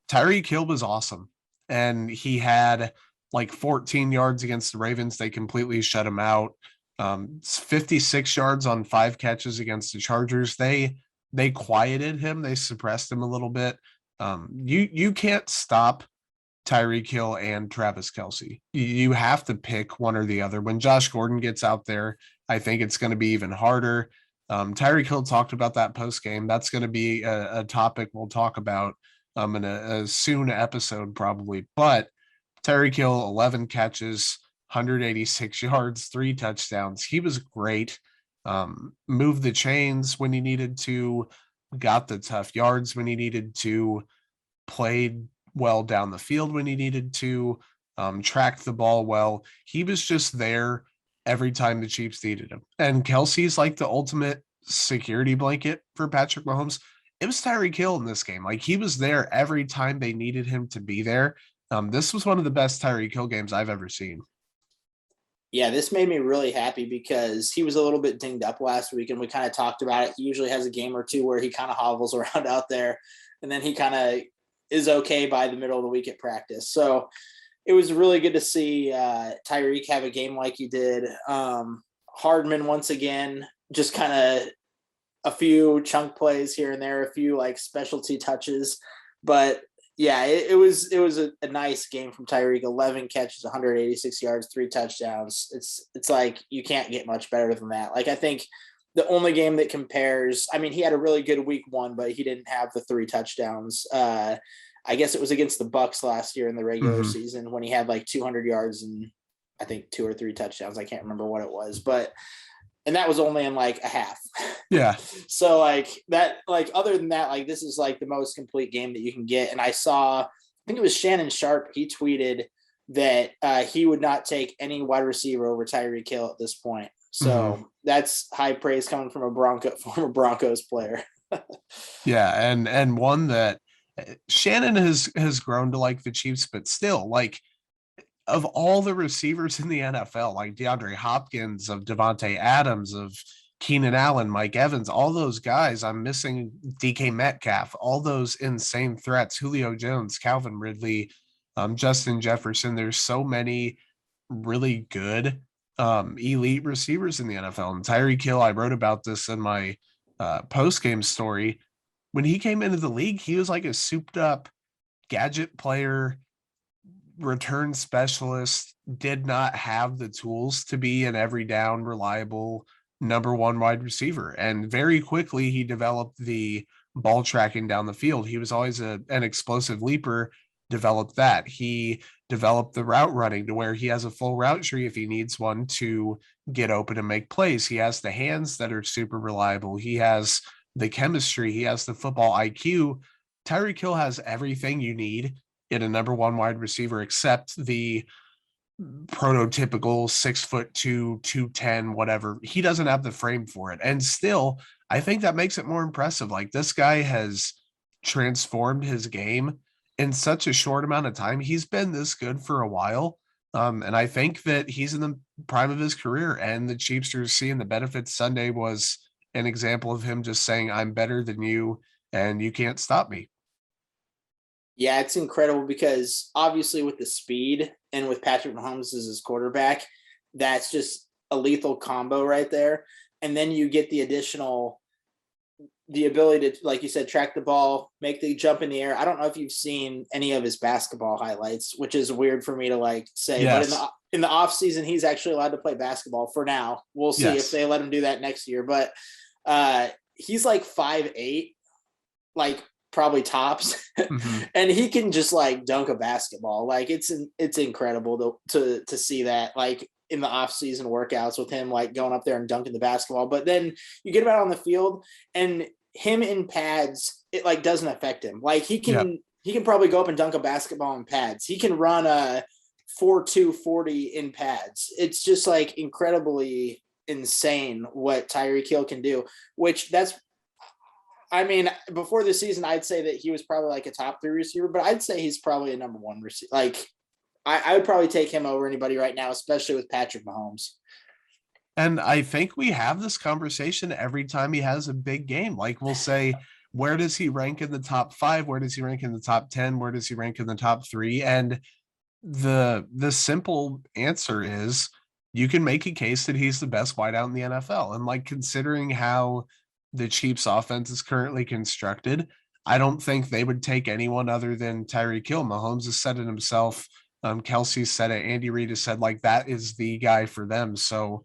Tyreek Hill was awesome. And he had like 14 yards against the Ravens. They completely shut him out. 56 yards on 5 catches against the Chargers. They quieted him. They suppressed him a little bit. You can't stop Tyreek Hill and Travis Kelce. You have to pick one or the other. When Josh Gordon gets out there, I think it's going to be even harder. Tyreek Hill talked about that post game. That's going to be a topic we'll talk about in a soon episode probably. But Tyreek Hill, 11 catches, 186 yards, 3 touchdowns. He was great. Moved the chains when he needed to, got the tough yards when he needed to, played well down the field when he needed to, tracked the ball well. He was just there every time the Chiefs needed him. And Kelsey's like the ultimate security blanket for Patrick Mahomes. It was Tyreek Hill in this game. Like he was there every time they needed him to be there. This was one of the best Tyreek Hill games I've ever seen. Yeah, this made me really happy because he was a little bit dinged up last week, and we kind of talked about it. He usually has a game or two where he kind of hobbles around out there, and then he kind of is okay by the middle of the week at practice. So it was really good to see Tyreek have a game like he did. Hardman, once again, just kind of a few chunk plays here and there, a few like specialty touches. But yeah, it was a nice game from Tyreek. 11 catches, 186 yards, 3 touchdowns. It's like you can't get much better than that. Like I think the only game that compares, I mean, he had a really good week 1, but he didn't have the 3 touchdowns. I guess it was against the Bucks last year in the regular season when he had like 200 yards and I think 2 or 3 touchdowns. I can't remember what it was, and that was only in like a half. Yeah. So like that, like other than that, like this is like the most complete game that you can get. And I think it was Shannon Sharp. He tweeted that he would not take any wide receiver over Tyreek Hill at this point. So that's high praise coming from a former Broncos player. Yeah. And one that Shannon has grown to like the Chiefs, but still like, of all the receivers in the NFL, like DeAndre Hopkins, of Devontae Adams, of Keenan Allen, Mike Evans, all those guys, I'm missing DK Metcalf, all those insane threats, Julio Jones, Calvin Ridley, Justin Jefferson. There's so many really good elite receivers in the NFL. And Tyreek Hill, I wrote about this in my post-game story. When he came into the league, he was like a souped up gadget player, return specialist, did not have the tools to be an every down reliable number 1 wide receiver. And very quickly he developed the ball tracking down the field. He was always an explosive leaper, developed that. He developed the route running to where he has a full route tree if he needs one to get open and make plays. He has the hands that are super reliable. He has the chemistry. He has the football IQ. Tyreek Hill has everything you need in a number 1 wide receiver, except the prototypical 6'2", 210, whatever. He doesn't have the frame for it. And still, I think that makes it more impressive. Like this guy has transformed his game in such a short amount of time. He's been this good for a while. And I think that he's in the prime of his career, and the Chiefs are seeing the benefits. Sunday was an example of him just saying, I'm better than you and you can't stop me. Yeah, it's incredible because obviously with the speed and with Patrick Mahomes as his quarterback, that's just a lethal combo right there. And then you get the ability to, like you said, track the ball, make the jump in the air. I don't know if you've seen any of his basketball highlights, which is weird for me to like say, yes. But in the off season, he's actually allowed to play basketball for now. We'll see if they let him do that next year. But he's like 5'8", like probably tops, and he can just like dunk a basketball. Like it's incredible to see that, like in the off season workouts with him, like going up there and dunking the basketball. But then you get him out on the field and him in pads, it like doesn't affect him. Like he can probably go up and dunk a basketball in pads. He can run a 4.2 40 in pads. It's just like incredibly insane what Tyreek Hill can do, I mean, before this season, I'd say that he was probably like a top 3 receiver, but I'd say he's probably a number 1 receiver. Like I would probably take him over anybody right now, especially with Patrick Mahomes. And I think we have this conversation every time he has a big game. Like we'll say, where does he rank in the top 5? Where does he rank in the top 10? Where does he rank in the top 3? And the simple answer is you can make a case that he's the best wideout in the NFL. And like considering how the Chiefs offense is currently constructed, I don't think they would take anyone other than Tyreek Hill. Mahomes has said it himself. Kelsey said it. Andy Reid has said like that is the guy for them. So